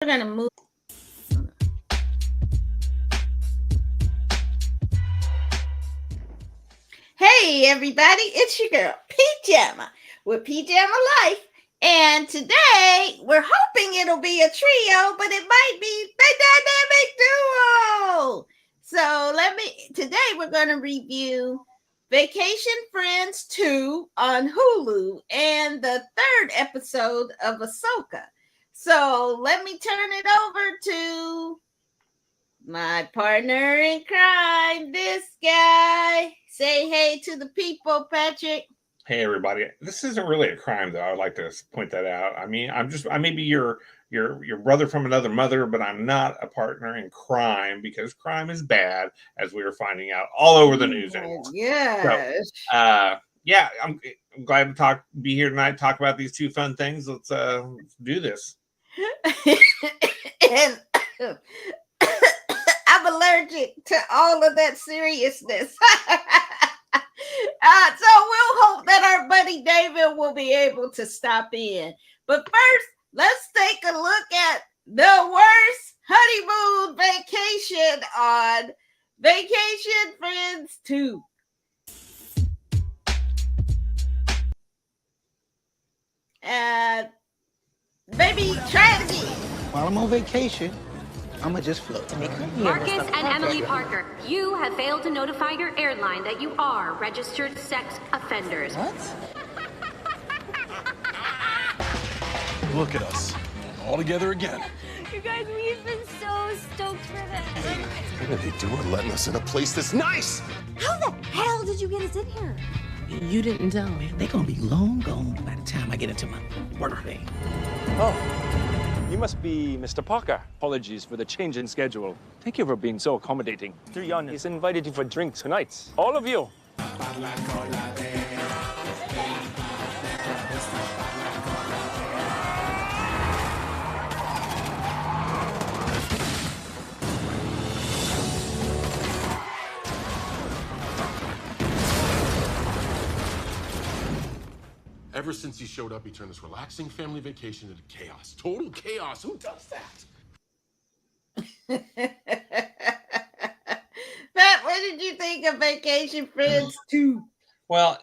We're gonna move. Hey everybody, it's your girl Pajama with Pajama Life, and today we're hoping it'll be a trio, but it might be the dynamic duo. So today we're gonna review Vacation Friends 2 on Hulu and the third episode of Ahsoka. So let me turn it over to my partner in crime, this guy. Say hey to the people, Patrick. Hey everybody. This isn't really a crime though. I'd like to point that out. I mean, I may be your brother from another mother, but I'm not a partner in crime because crime is bad, as we are finding out all over the news anymore. Yes. So yeah, I'm glad to be here tonight, talk about these two fun things. Let's do this. And I'm allergic to all of that seriousness. So we'll hope that our buddy David will be able to stop in. But first, let's take a look at the worst honeymoon vacation on Vacation Friends 2. Baby, try it again. While I'm on vacation, I'ma just float. Marcus and Emily Parker, you have failed to notify your airline that you are registered sex offenders. What? Look at us, all together again. You guys, we've been so stoked for this. What are they doing letting us in a place this nice? How the hell did you get us in here? You didn't tell me. They're gonna be long gone by the time I get into my work day. Oh, you must be Mr. Parker. Apologies for the change in schedule. Thank you for being so accommodating. Trion has invited you for drinks tonight. All of you. Ever since he showed up, he turned this relaxing family vacation into chaos. Total chaos. Who does that? Pat, what did you think of Vacation Friends 2? Well,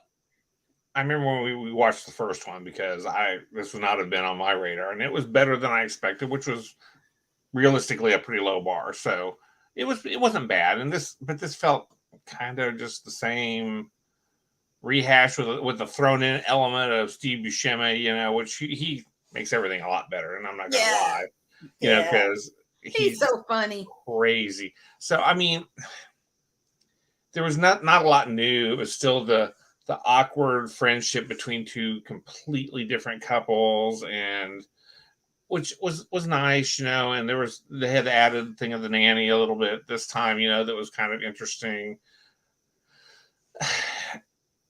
I remember when we watched the first one because this would not have been on my radar, and it was better than I expected, which was realistically a pretty low bar. So it wasn't bad, but this felt kind of just the same rehash with the thrown in element of Steve Buscemi, which he makes everything a lot better, and I'm not gonna lie, because he's so funny, crazy. So I mean, there was not a lot new. It was still the awkward friendship between two completely different couples, and which was nice, and they had the added thing of the nanny a little bit this time, that was kind of interesting.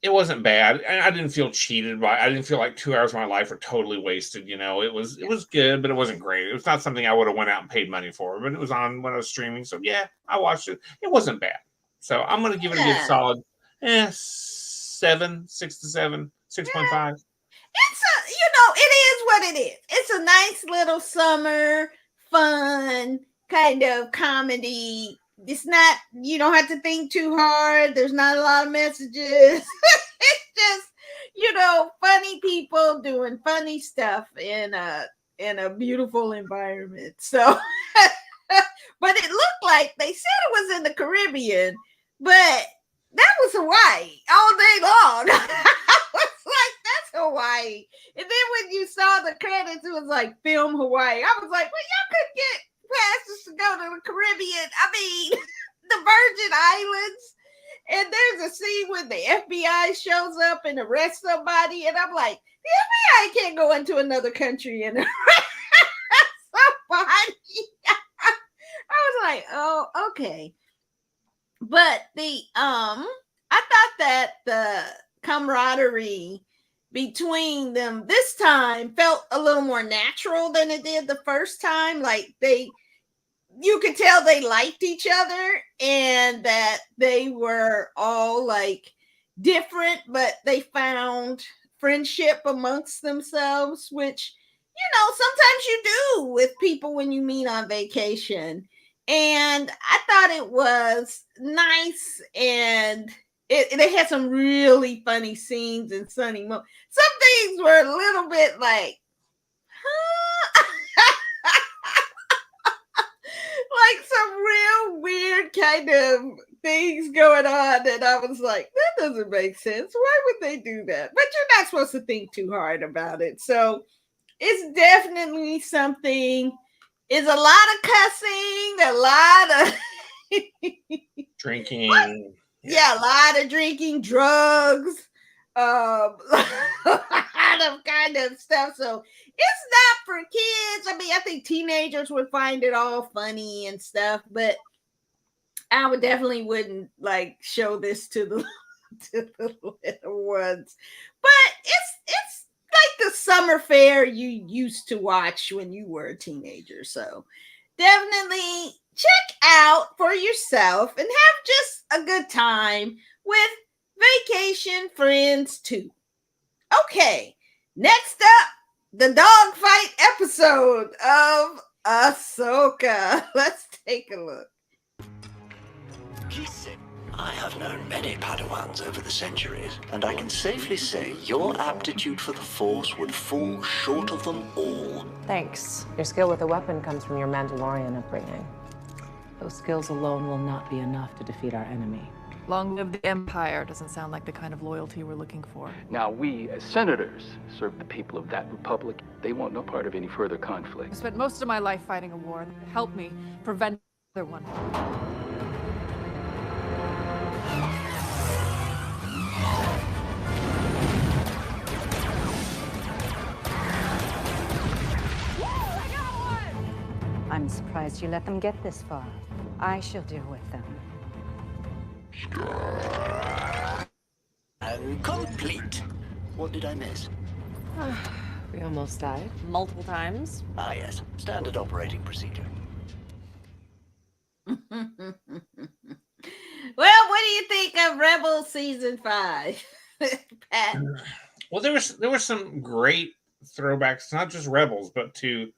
It wasn't bad. I didn't feel cheated I didn't feel like 2 hours of my life were totally wasted. It was good, but it wasn't great. It was not something I would have went out and paid money for, but it was on when I was streaming. So yeah, I watched it. It wasn't bad. So I'm going to give it a good solid 7, 6 to 7, 6.5. It's it is what it is. It's a nice little summer fun kind of comedy. It's not, you don't have to think too hard. There's not a lot of messages. It's just, funny people doing funny stuff in a beautiful environment. So, but it looked like they said it was in the Caribbean, but that was Hawaii all day long. I was like, that's Hawaii. And then when you saw the credits, it was like film Hawaii. I was like, well, y'all could get passes to go to the Caribbean. I mean, the Virgin Islands. And there's a scene when the FBI shows up and arrests somebody, and I'm like, the FBI can't go into another country and arrest somebody. I was like, oh, okay. But I thought that the camaraderie between them this time felt a little more natural than it did the first time. Like you could tell they liked each other and that they were all like different, but they found friendship amongst themselves, which sometimes you do with people when you meet on vacation. And I thought it was nice, and it had some really funny scenes and sunny moments. Some things were a little bit like, huh? Like some real weird kind of things going on, and I was like, that doesn't make sense. Why would they do that? But you're not supposed to think too hard about it. So it's definitely something. It's a lot of cussing, a lot of Drinking. yeah, a lot of drinking, drugs, a lot of kind of stuff. So it's not for kids. I mean, I think teenagers would find it all funny and stuff, but I would definitely wouldn't like show this to the to the little ones. But it's like the summer fair you used to watch when you were a teenager. So definitely check out for yourself and have just a good time with Vacation Friends 2. Okay, next up, the dogfight episode of Ahsoka. Let's take a look. I have known many Padawans over the centuries, and I can safely say your aptitude for the Force would fall short of them all. Thanks. Your skill with a weapon comes from your Mandalorian upbringing. Those skills alone will not be enough to defeat our enemy. Long live the Empire doesn't sound like the kind of loyalty we're looking for. Now, we, as senators, serve the people of that republic. They want no part of any further conflict. I spent most of my life fighting a war that helped me prevent another one. I'm surprised you let them get this far. I shall deal with them. And complete. What did I miss? We almost died multiple times. Ah, yes. Standard operating procedure. Well, what do you think of Rebels season 5, Pat? Well, there was some great throwbacks, not just Rebels, but to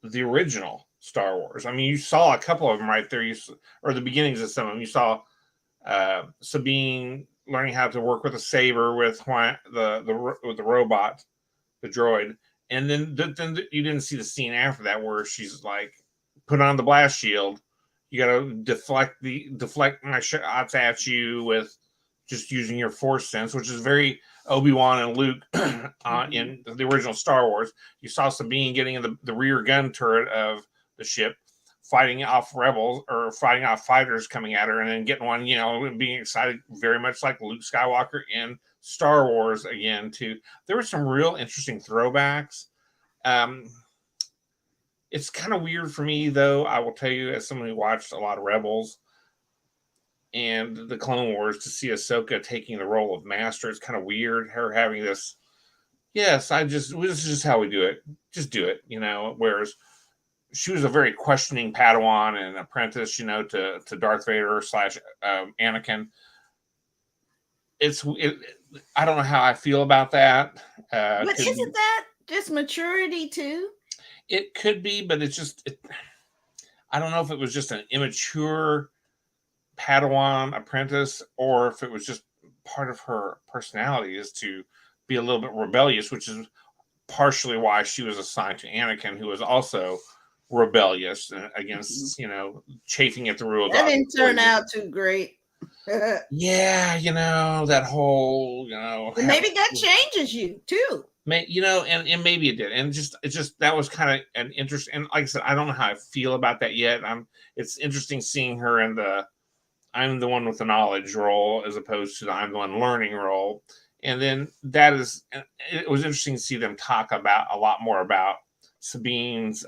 the original Star Wars. I mean, you saw a couple of them right there. Or the beginnings of some of them. You saw Sabine learning how to work with a saber with the robot, the droid, and then you didn't see the scene after that where she's like, put on the blast shield. You got to deflect my shots at you with just using your Force sense, which is very Obi-Wan and Luke in the original Star Wars. You saw Sabine getting in the rear gun turret of the ship, fighting off rebels or fighting off fighters coming at her, and then getting one, and being excited, very much like Luke Skywalker in Star Wars again too. There were some real interesting throwbacks. It's kind of weird for me, though, I will tell you, as someone who watched a lot of Rebels and the Clone Wars, to see Ahsoka taking the role of Master. It's kind of weird, her having this, this is just how we do it. Just do it, whereas she was a very questioning Padawan and apprentice, to Darth Vader / Anakin. I don't know how I feel about that. But isn't that just maturity too? It could be, but it's just, I don't know if it was just an immature Padawan apprentice or if it was just part of her personality is to be a little bit rebellious, which is partially why she was assigned to Anakin, who was also rebellious against, chafing at the rules. That didn't turn out too great. Yeah, that whole, But maybe that changes you too. And maybe it did, and it just that was kind of an interest. And like I said, I don't know how I feel about that yet. It's interesting seeing her in the I'm the one with the knowledge role as opposed to the I'm the one learning role. And then it was interesting to see them talk about a lot more about Sabine's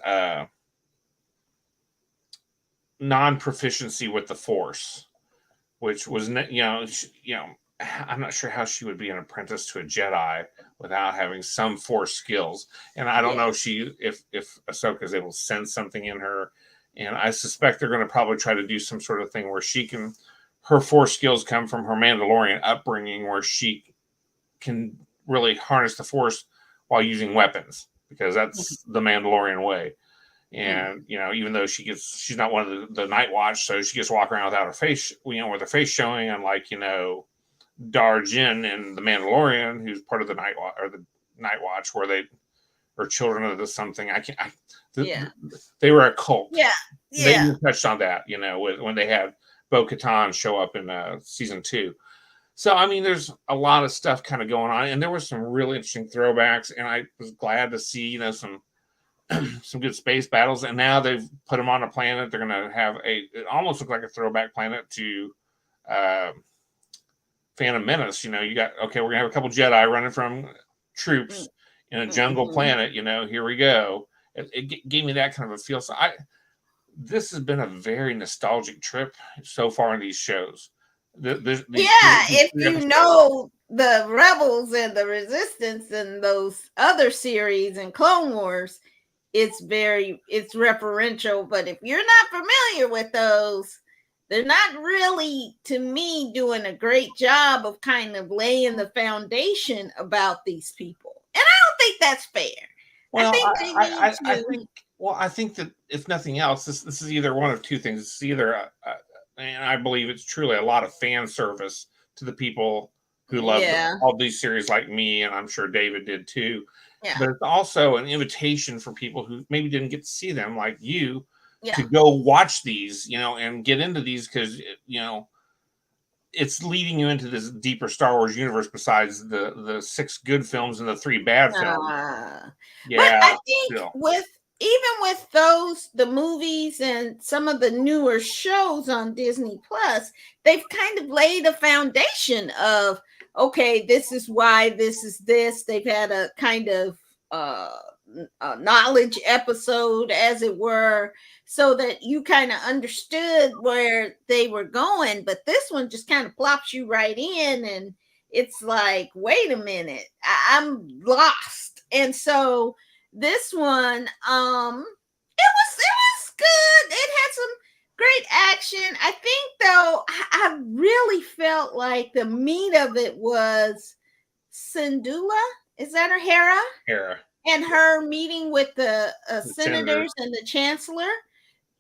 non-proficiency with the Force, which was I'm not sure how she would be an apprentice to a Jedi without having some Force skills. And I don't know if Ahsoka is able to sense something in her. And I suspect they're going to probably try to do some sort of thing where her Force skills come from her Mandalorian upbringing, where she can really harness the Force while using weapons. because that's the Mandalorian way. And even though she's not one of the Night Watch, so she gets to walk around without her face, with her face showing, unlike Dar Jin and the Mandalorian, who's part of the Night Watch or the Night Watch, where they are children of the something. They were a cult. Yeah. They touched on that, when they had Bo-Katan show up in season 2. So I mean, there's a lot of stuff kind of going on, and there were some really interesting throwbacks, and I was glad to see some good space battles. And now they've put them on a planet. They're going to have it almost looked like a throwback planet to Phantom Menace. We're going to have a couple Jedi running from troops in a jungle planet. Here we go. It gave me that kind of a feel. So this has been a very nostalgic trip so far in these shows. If you know the Rebels and the Resistance and those other series and Clone Wars, it's referential. But if you're not familiar with those, they're not really, to me, doing a great job of kind of laying the foundation about these people. And I don't think that's fair. Well, I think that if nothing else, this is either one of two things. It's either, and I believe it's truly a lot of fan service to the people who love all these series like me, and I'm sure David did too. Yeah. But it's also an invitation for people who maybe didn't get to see them like you to go watch these, and get into these because, it's leading you into this deeper Star Wars universe besides the 6 good films and the 3 bad films. But I think even with the movies and some of the newer shows on Disney Plus, they've kind of laid a foundation of, okay, this is why this is this. They've had a kind of a knowledge episode, as it were, so that you kind of understood where they were going. But this one just kind of plops you right in, and it's like, wait a minute, I'm lost. And so this one, it was good. It had some great action. I think, though, I really felt like the meat of it was Syndulla. Is that her? Hera. And her meeting with the senators and the chancellor.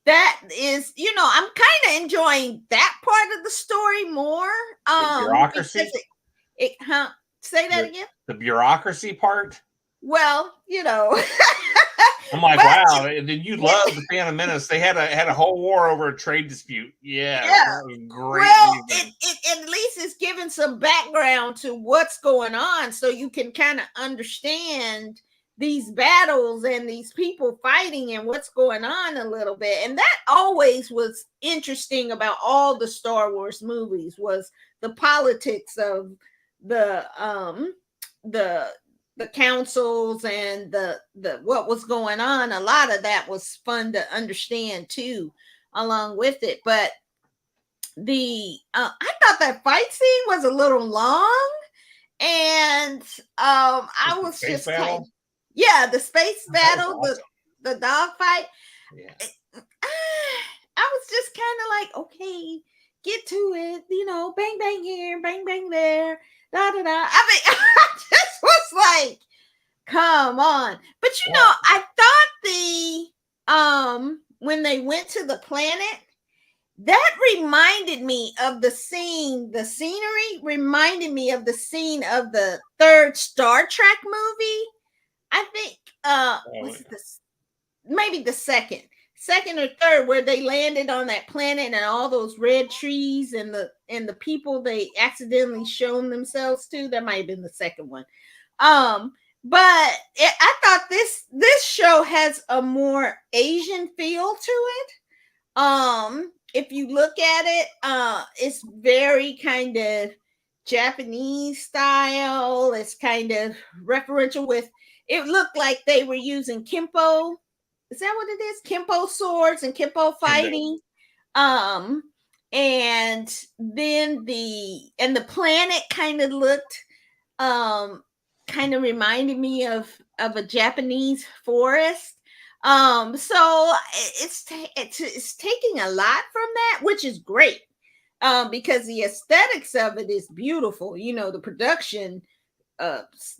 That is, I'm kind of enjoying that part of the story more. The bureaucracy? Say that again? The bureaucracy part? Well, I'm like, wow, you love the Phantom Menace. They had a whole war over a trade dispute. Yeah. That was great. Well, it at least it's giving some background to what's going on, so you can kind of understand these battles and these people fighting and what's going on a little bit. And that always was interesting about all the Star Wars movies, was the politics of the councils and the what was going on. A lot of that was fun to understand too, along with it. But I thought that fight scene was a little long, and I was just kind of, the space battle, awesome. the dog fight. Yeah. I was just kind of like, okay, get to it, bang bang here, bang bang there, da da da. I mean, I just was like, come on. But I thought when they went to the planet, that reminded me of the scene. The scenery reminded me of the scene of the 3rd Star Trek movie. I think maybe the second or third, where they landed on that planet and all those red trees and the people they accidentally shown themselves to. That might have been the second one. But I thought this show has a more Asian feel to it. If you look at it, it's very kind of Japanese style. It's kind of referential with. It looked like they were using Kempo. Is that what it is? Kempo swords and Kempo fighting. And then the planet kind of looked, kind of reminded me of a Japanese forest. So it's taking a lot from that, which is great. Because the aesthetics of it is beautiful. The production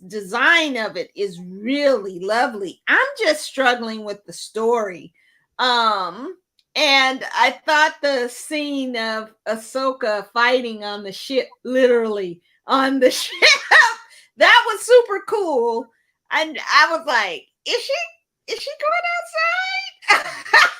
design of it is really lovely. I'm just struggling with the story. And I thought the scene of Ahsoka fighting on the ship, literally on the ship, that was super cool. And I was like, is she going outside?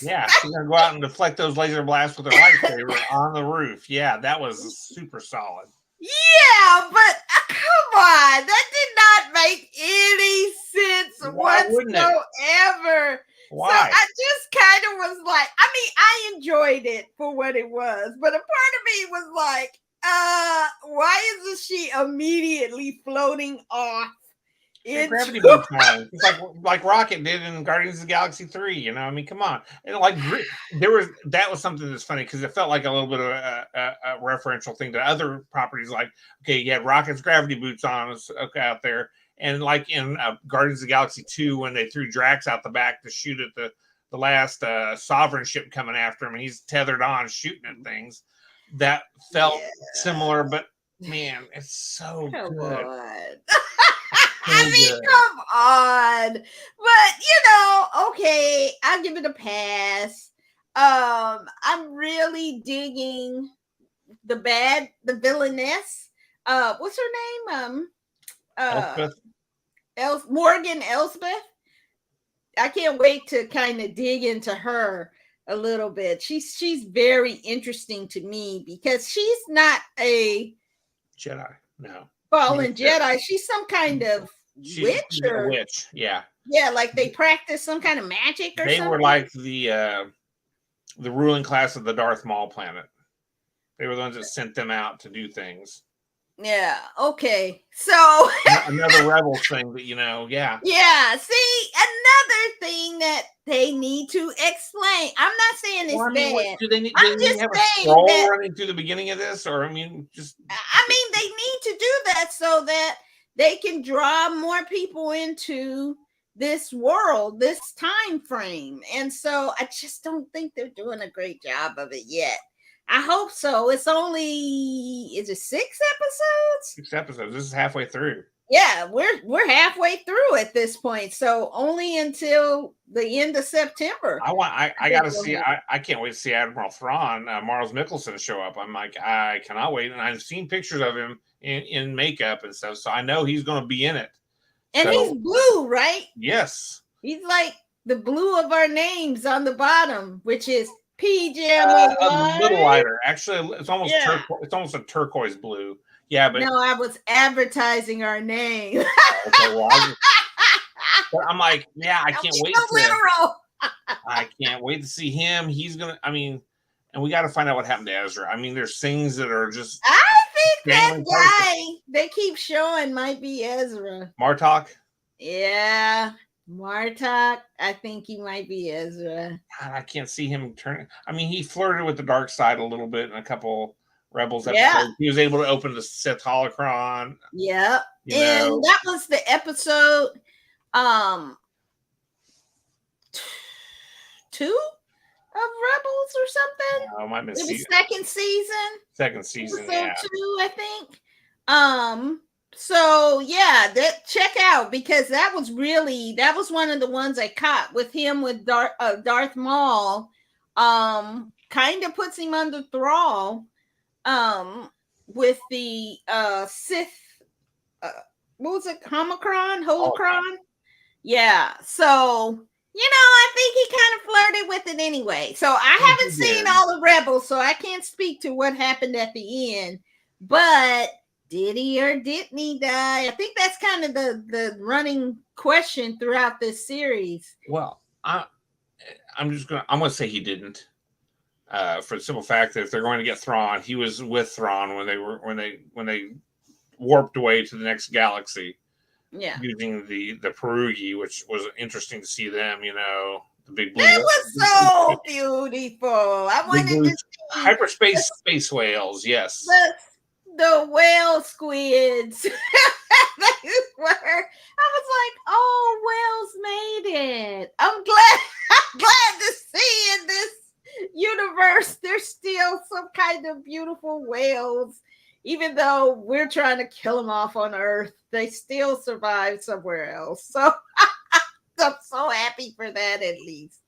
Yeah, she's gonna go out and deflect those laser blasts with her lightsaber on the roof. Yeah, that was super solid. Yeah, but come on, that did not make any sense Why wouldn't it? whatsoever. Why? So I just kind of was like, I mean, I enjoyed it for what it was, but a part of me was like, why isn't she immediately floating off? Gravity boots on. It's like Rocket did in Guardians of the Galaxy 3, you know. I mean, come on. And like that was something that's funny because it felt like a little bit of a referential thing to other properties. Like, okay, you had Rocket's gravity boots on out there, and like in Guardians of the Galaxy 2 when they threw Drax out the back to shoot at the last Sovereign ship coming after him, and he's tethered on shooting at things. That felt similar, but man, it's so good. I mean, come on. But okay, I'll give it a pass. I'm really digging the villainess. What's her name? Elspeth. Morgan Elspeth. I can't wait to kind of dig into her a little bit. She's very interesting to me because she's not a Jedi. No. Fallen Jedi. She's some kind of witch. A witch, yeah. Yeah, like they practice some kind of magic or something. They were like the ruling class of the Darth Maul planet. They were the ones that sent them out to do things. Yeah, okay. So another rebel thing that yeah. Yeah, see, another thing that they need to explain. I'm not saying it's bad. Do they need I'm to just have a saying scroll that, running through the beginning of this? Or they need to do that so that they can draw more people into this world, this time frame. And so I just don't think they're doing a great job of it yet. I hope so. It's only, is it 6 episodes? 6 episodes. This is halfway through. Yeah, we're halfway through at this point. So only until the end of September. I gotta see. I can't wait to see Admiral Thrawn, Miles Mikkelsen show up. I'm like, I cannot wait. And I've seen pictures of him in makeup and stuff, so I know he's going to be in it. And he's blue, right? Yes. He's like the blue of our names on the bottom, which is PJ. A little lighter. Actually, it's almost it's almost a turquoise blue. Yeah, but no, I was advertising our name. Okay, well, but I'm like, yeah, I can't wait. I can't wait to see him. He's gonna. I mean, and we got to find out what happened to Ezra. I mean, there's things that are just. I think that guy they keep showing might be Ezra. Martok. Yeah, Martok. I think he might be Ezra. God, I can't see him turning. I mean, he flirted with the dark side a little bit in a couple Rebels episodes. Yeah. He was able to open the Sith holocron. Yep. And that was the episode 2 of Rebels or something. No, I might miss it was second season. Second season, episode yeah. 2, I think. So yeah, that check out because that was one of the ones I caught with him with Darth Maul. Kind of puts him under thrall. With the Sith, what was it? Holocron? Yeah. So, I think he kind of flirted with it anyway. So I haven't seen all the Rebels, so I can't speak to what happened at the end. But did he or didn't he die? I think that's kind of the running question throughout this series. Well, I'm gonna say he didn't. For the simple fact that if they're going to get Thrawn, he was with Thrawn when they warped away to the next galaxy. Yeah, using the Perugi, which was interesting to see them. The big blue. That was so beautiful. I wanted to see hyperspace space whales. Yes, the whale squids. I was like, oh, whales made it. I'm glad to see in this universe there's still some kind of beautiful whales Even though we're trying to kill them off on Earth, they still survive somewhere else. So I'm so happy for that at least.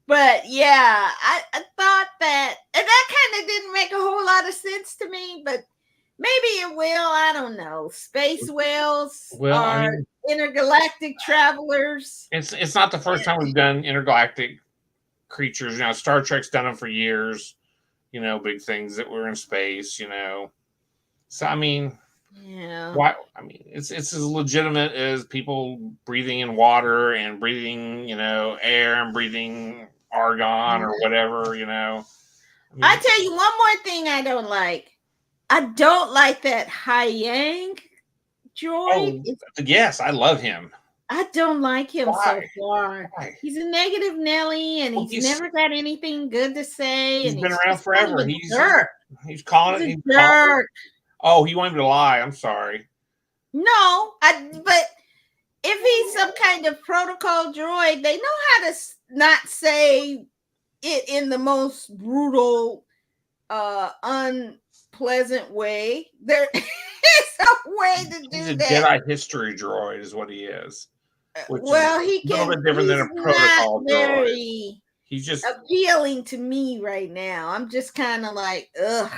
But yeah, I thought that, and that kind of didn't make a whole lot of sense to me, but maybe it will. I don't know. Space whales are intergalactic travelers. It's not the first time we've done intergalactic creatures. Star Trek's done them for years. Big things that were in space. So I mean, yeah. Why? I mean, it's as legitimate as people breathing in water and breathing, air and breathing argon or whatever. I tell you one more thing I don't like. I don't like that Hai Yang droid. Yes, I love him. I don't like him so far. Why? He's a negative Nelly, and he's never got anything good to say. He's and been around forever. Kind of He's calling he's it. A jerk. Oh, he wanted me to lie. I'm sorry. No, but if he's some kind of protocol droid, they know how to not say it in the most brutal, unpleasant way. There is a way to do He's a that. Jedi history droid, is what he is. Well, he a little bit different than a protocol droid. He's just appealing to me right now. I'm just kind of like, ugh.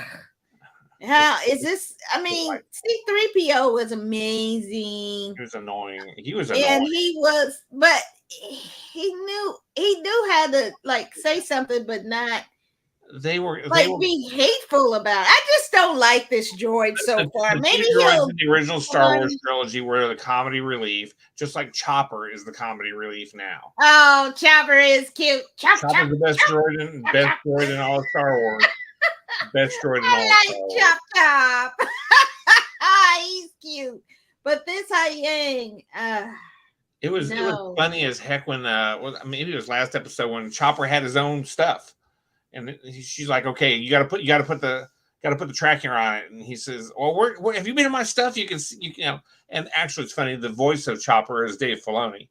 How is this? I mean, C-3PO was amazing. He was annoying. And he was, but he knew how to like say something, but not be hateful about it. I just don't like this droid so far. Maybe he'll in the original Star Wars trilogy were the comedy relief, just like Chopper is the comedy relief now. Oh, Chopper is cute. Chopper's the best droid in all of Star Wars. Best droid in all of Star Wars. Chop. He's cute. But this Hai Yang, it was funny as heck when maybe it was last episode when Chopper had his own stuff. And she's like, "Okay, you got to put the tracking on it." And he says, "Well, have you been in my stuff? You can see, And actually, it's funny. The voice of Chopper is Dave Filoni.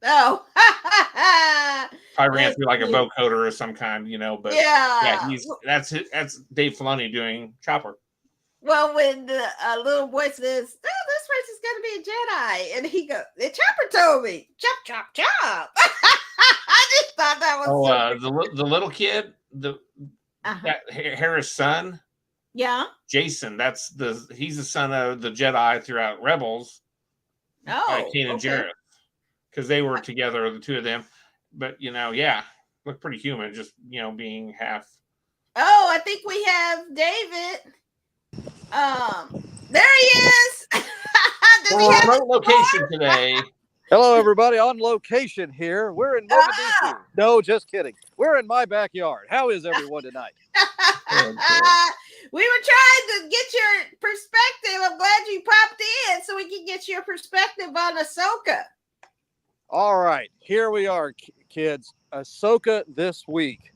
Oh, I ran through like a vocoder or some kind, But yeah, that's Dave Filoni doing Chopper. Well, when the little boy says, "Oh, this person's gonna be a Jedi," and he goes, "The Chopper told me, chop, chop, chop." I just thought that was the little kid, that Harris' son. Yeah, Jason. He's the son of the Jedi throughout Rebels. Oh, Kane and Jareth, because they were together, the two of them. But look pretty human, just being half. Oh, I think we have David. There he is. We're on remote location today. Hello, everybody. On location here. We're in Mogadishu. No, just kidding. We're in my backyard. How is everyone tonight? We were trying to get your perspective. I'm glad you popped in so we can get your perspective on Ahsoka. All right. Here we are, kids. Ahsoka this week.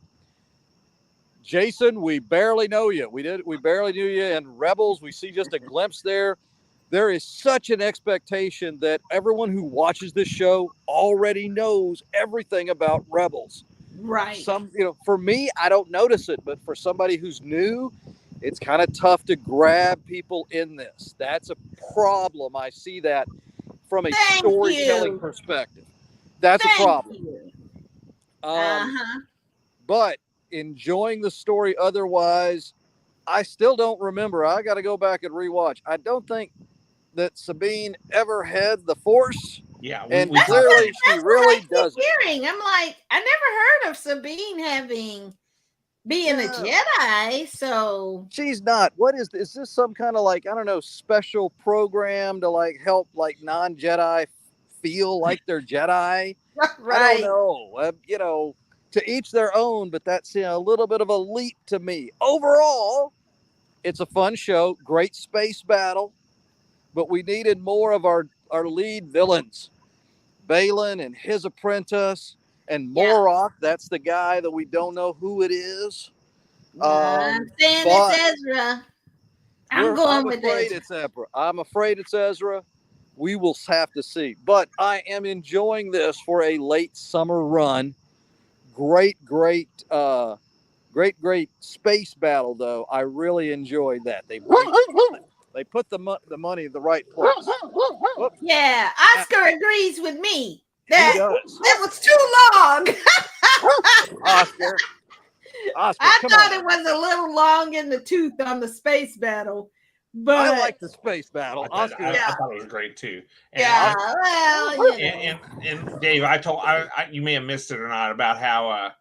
Jason, we barely know you. We barely knew you in Rebels. We see just a glimpse there. There is such an expectation that everyone who watches this show already knows everything about Rebels. Right. For me, I don't notice it, but for somebody who's new, it's kind of tough to grab people in this. That's a problem. I see that from a storytelling perspective. That's a problem. But enjoying the story otherwise, I still don't remember. I got to go back and rewatch. I don't think that Sabine ever had the Force. Yeah, and clearly she really doesn't. Hearing, I'm like, I never heard of Sabine being a Jedi. So she's not. What is this? Is this some kind of like, I don't know, special program to like help like non-Jedi feel like they're Jedi? Right. I don't know. To each their own, but that's a little bit of a leap to me. Overall, it's a fun show, great space battle, but we needed more of our lead villains, Balin and his apprentice, and Morok. That's the guy that we don't know who it is. I'm saying it's Ezra. I'm afraid it's Ezra. I'm afraid it's Ezra. We will have to see. But I am enjoying this for a late summer run. Great Great space battle, though. I really enjoyed that. They put the money in the right place. Whoops. Yeah, Oscar agrees with me He that does. it was too long. Oscar, I come thought on. it was a little long in the tooth on the space battle, but I like the space battle. I Oscar, thought it was great too. And, yeah, well, you know. and Dave, you may have missed it or not about how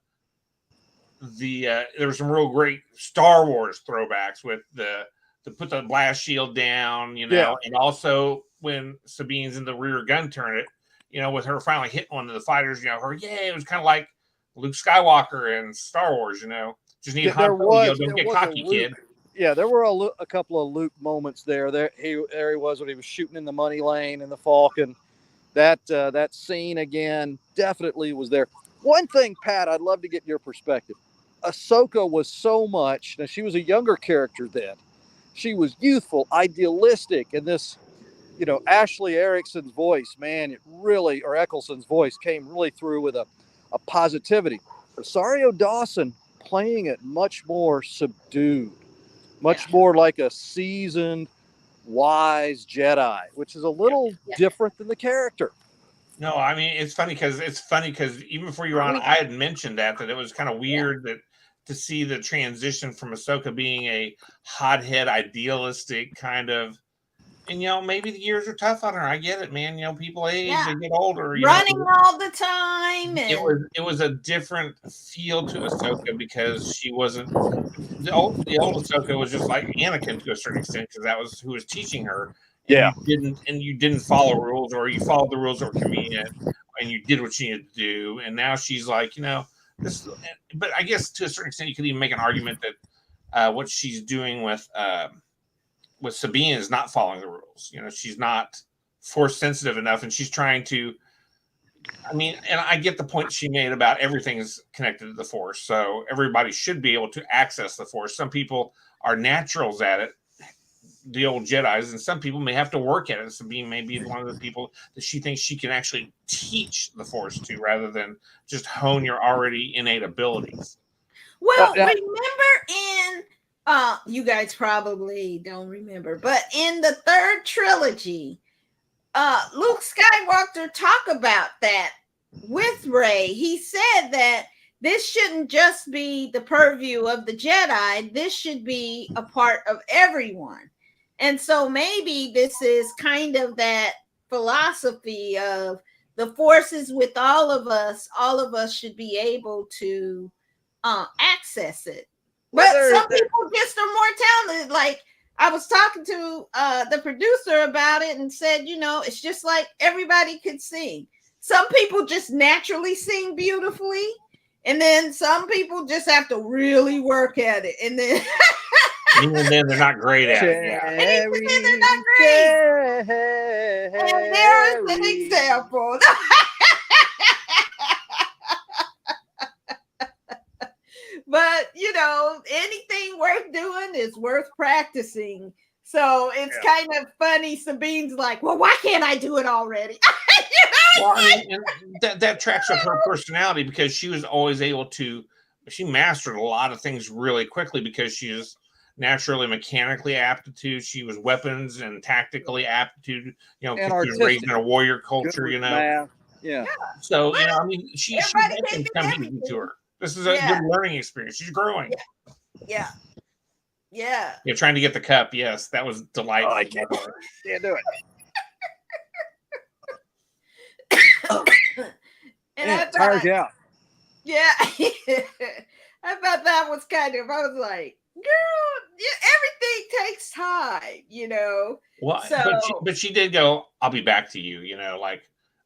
there were some real great Star Wars throwbacks with the put the blast shield down, and also when Sabine's in the rear gun turret, with her finally hitting one of the fighters, it was kind of like Luke Skywalker and Star Wars, just need Han Solo, don't get cocky, kid. Yeah, there were a couple of Luke moments there. There he was when he was shooting in the money lane in the Falcon. That scene again definitely was there. One thing, Pat, I'd love to get your perspective. Ahsoka was so much. Now she was a younger character then. She was youthful, idealistic, and this, Ashley Erickson's voice, man, or Eccleston's voice came really through with a positivity. Rosario Dawson playing it much more subdued, much more like a seasoned, wise Jedi, which is a little different than the character. No, I mean it's funny because even before you were on, I had mentioned that it was kind of weird to see the transition from Ahsoka being a hothead, idealistic kind of, and maybe the years are tough on her. I get it, man. People age, they get older. Running all the time. And it was a different feel to Ahsoka because she wasn't the old Ahsoka was just like Anakin to a certain extent because that was who was teaching her. And you didn't follow rules, or you followed the rules that were convenient, and you did what you needed to do. And now she's like, this. But I guess to a certain extent, you could even make an argument that what she's doing with Sabine is not following the rules. She's not force sensitive enough, and she's trying to. I mean, and I get the point she made about everything is connected to the Force, so everybody should be able to access the Force. Some people are naturals at it, the old Jedis, and some people may have to work at it. Sabine may be one of the people that she thinks she can actually teach the Force to, rather than just hone your already innate abilities. Well, remember in you guys probably don't remember, but in the third trilogy, Luke Skywalker talked about that with Rey. He said that this shouldn't just be the purview of the Jedi. This should be a part of everyone. And so maybe this is kind of that philosophy of the Force is with all of us. All of us should be able to access it. But some people just are more talented. Like I was talking to the producer about it and said, it's just like everybody could sing. Some people just naturally sing beautifully. And then some people just have to really work at it. And then even then they're not great at it. Yeah. And even then they're not great. And there's an example. But anything worth doing is worth practicing. So it's kind of funny. Sabine's like, well, why can't I do it already? Well, I mean, and that tracks with her personality because she was always able to. She mastered a lot of things really quickly because she was naturally mechanically aptitude. She was weapons and tactically aptitude. She was raised in a warrior culture. Yeah. So I mean, she made things come easy to her. This is a good learning experience. She's growing. Yeah. You're trying to get the cup. Yes, that was delightful. I can't do it. And I tires you out. Yeah. I thought that was I was like, girl, everything takes time, Well, so, but she did go, I'll be back to you, like,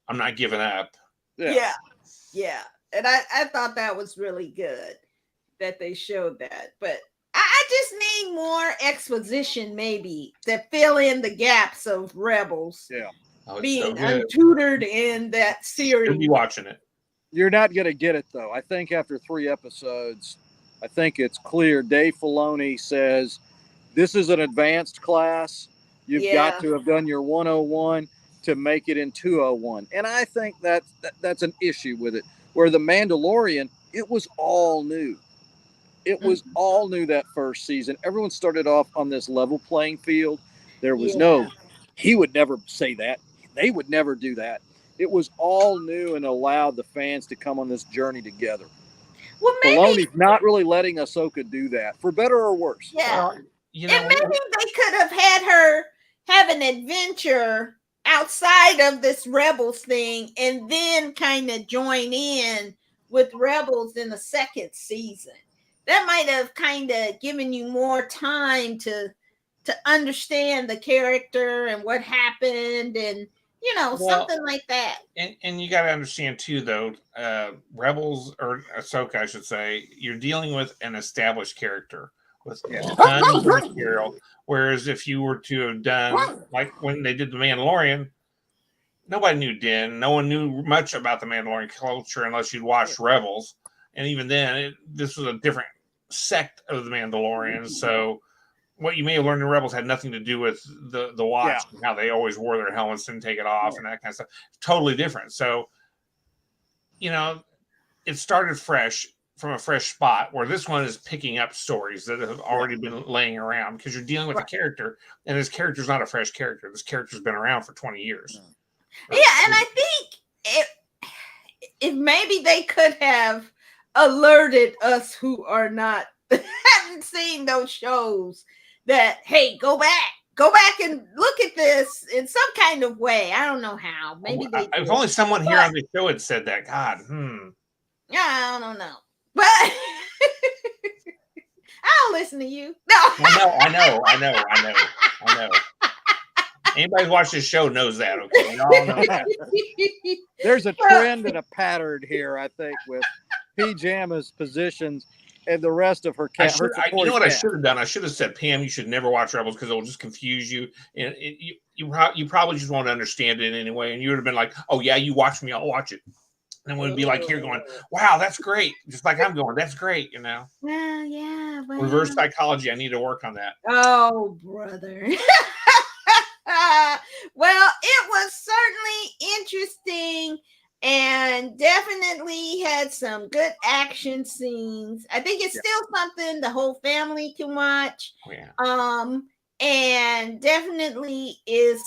I'm not giving up. Yeah. And I thought that was really good that they showed that. But I just need more exposition, maybe, to fill in the gaps of Rebels. Yeah. Being untutored in that series. You'll be watching it. You're not going to get it, though. I think after 3 episodes, I think it's clear. Dave Filoni says, this is an advanced class. You've got to have done your 101 to make it in 201. And I think that's an issue with it. Where The Mandalorian, it was all new. It was all new that first season. Everyone started off on this level playing field. There was no, he would never say that. They would never do that. It was all new and allowed the fans to come on this journey together. Well, maybe Filoni's not really letting Ahsoka do that, for better or worse. Yeah. Well, you know, and maybe they could have had her have an adventure outside of this Rebels thing and then kind of join in with Rebels in the second season. That might have kind of given you more time to understand the character and what happened and something like that. And you got to understand too, though, Rebels or Ahsoka, I should say, you're dealing with an established character with tons of material. Whereas if you were to have done like when they did The Mandalorian, nobody knew Din. No one knew much about the Mandalorian culture unless you'd watched Rebels. And even then, this was a different sect of the Mandalorians. So what you may have learned in Rebels had nothing to do with the watch, and how they always wore their helmets and take it off and that kind of stuff. Totally different. So, it started fresh from a fresh spot, where this one is picking up stories that have already been laying around, because you're dealing with a character, and this character's not a fresh character. This character's been around for 20 years. Yeah, and I think if maybe they could have alerted us who are not haven't seen those shows that, hey, go back and look at this in some kind of way. I don't know how. Maybe they if only someone here on the show had said that. God, Yeah, I don't know. But I'll listen to you. No. I know. Anybody who's watched this show knows that, okay? We all know that. There's a trend and a pattern here, I think, with Pajama's positions and the rest of her cast. You know what I should have done? I should have said, Pam, you should never watch Rebels because it will just confuse you. And you probably just won't understand it anyway. And you would have been like, oh, yeah, you watch me, I'll watch it. And we'd be like here going, wow, that's great. Just like I'm going, that's great, Well, yeah. Well. Reverse psychology, I need to work on that. Oh, brother. Well, it was certainly interesting and definitely had some good action scenes. I think it's still something the whole family can watch. Oh, yeah. And definitely is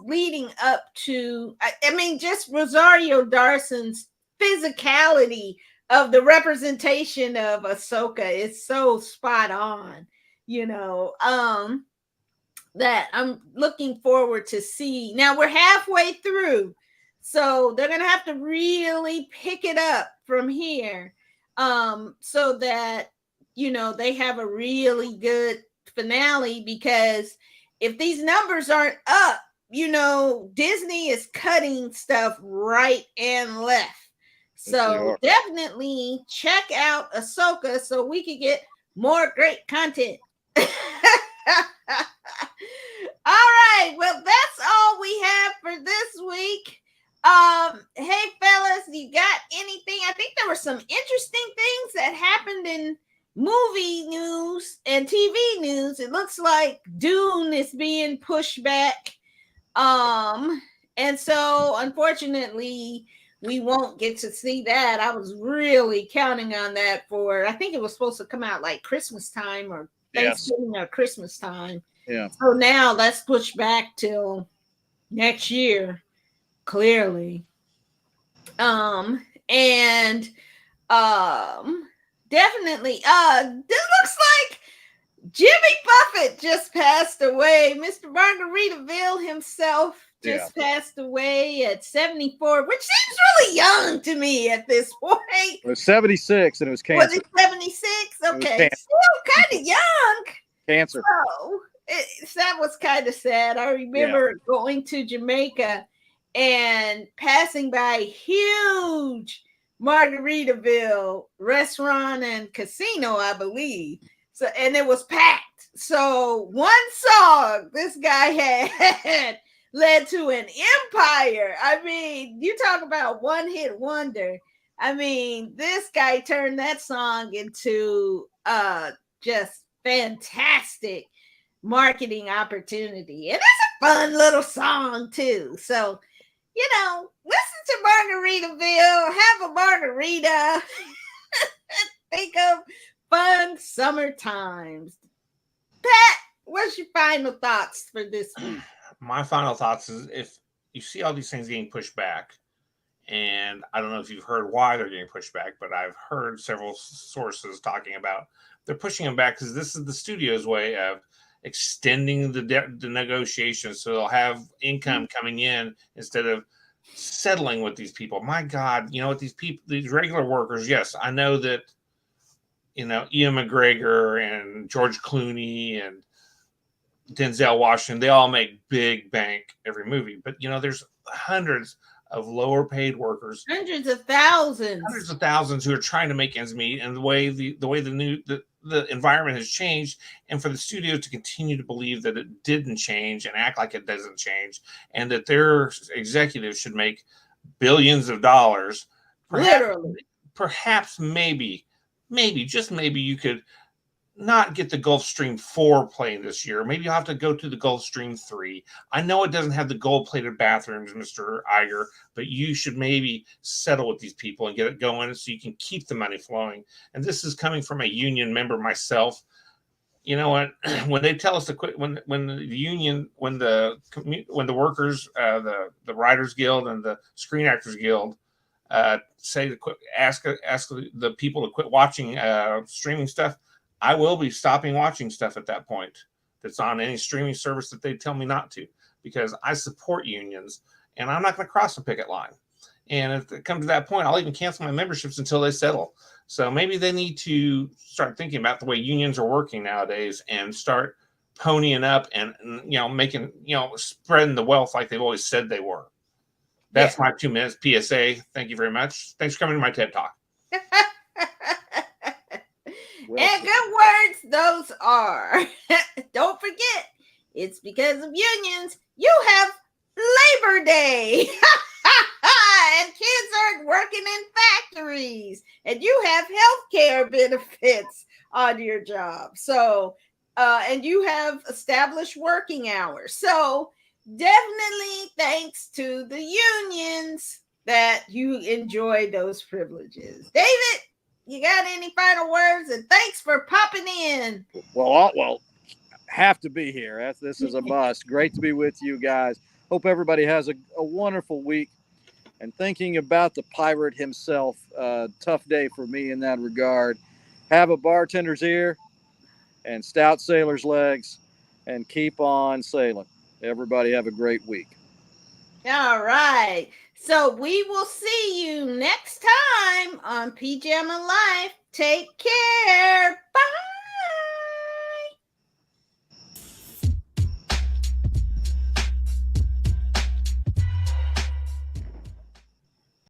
leading up to, I mean, just Rosario Dawson's physicality of the representation of Ahsoka is so spot on, that I'm looking forward to see. Now we're halfway through, so they're gonna have to really pick it up from here, so that they have a really good finale, because if these numbers aren't up, Disney is cutting stuff right and left. So definitely check out Ahsoka so we can get more great content. All right, well, that's all we have for this week. Hey fellas, you got anything? I think there were some interesting things that happened in movie news and TV news. It looks like Dune is being pushed back. And so unfortunately we won't get to see that. I was really counting on that I think it was supposed to come out like Christmas time or Thanksgiving or Christmas time. Yeah. So now let's push back till next year, clearly. Definitely. This looks like Jimmy Buffett just passed away. Mr. Margaritaville himself just passed away at 74, which seems really young to me at this point. It was 76 and it was cancer. Was it 76? Okay, still kind of young. Cancer. So that was kind of sad. I remember going to Jamaica and passing by huge Margaritaville restaurant and casino, I believe. So, and it was packed. So one song this guy had led to an empire. I mean, you talk about one hit wonder. I mean, this guy turned that song into just fantastic marketing opportunity. And it's a fun little song too. So, listen to Margaritaville, have a margarita, think of fun summer times. Pat, what's your final thoughts for this week? My final thoughts is if you see all these things getting pushed back, and I don't know if you've heard why they're getting pushed back, but I've heard several sources talking about they're pushing them back because this is the studio's way of extending the negotiations so they'll have income coming in instead of settling with these people. My God, you know what, these people, these regular workers, yes, I know that, you know, Ian McGregor and George Clooney and Denzel Washington, they all make big bank every movie. But, you know, there's hundreds of lower paid workers, hundreds of thousands who are trying to make ends meet. And the way the environment has changed, and for the studio to continue to believe that it didn't change and act like it doesn't change, and that their executives should make billions of dollars, perhaps maybe just maybe you could not get the Gulfstream 4 plane this year. Maybe you'll have to go to the Gulfstream 3. I know it doesn't have the gold-plated bathrooms, Mr. Iger, but you should maybe settle with these people and get it going so you can keep the money flowing. And this is coming from a union member myself. You know what? When they tell us to quit, when the union, when the workers, the Writers Guild and the Screen Actors Guild say to quit, ask the people to quit watching streaming stuff, I will be stopping watching stuff at that point that's on any streaming service that they tell me not to, because I support unions and I'm not going to cross the picket line. And if it comes to that point, I'll even cancel my memberships until they settle. So maybe they need to start thinking about the way unions are working nowadays and start ponying up and you know, making, you know, spreading the wealth like they've always said they were. That's my 2 minutes PSA. Thank you very much. Thanks for coming to my TED Talk. And good words those are. Don't forget, it's because of unions you have Labor Day. And kids aren't working in factories. And you have health care benefits on your job. So, and you have established working hours. So definitely thanks to the unions that you enjoy those privileges. David, you got any final words? And thanks for popping in. Well, have to be here. This is a must. Great to be with you guys. Hope everybody has a wonderful week. And thinking about the pirate himself, tough day for me in that regard. Have a bartender's ear and stout sailor's legs and keep on sailing. Everybody have a great week. All right. So we will see you next time on Pajama Life. Take care. Bye.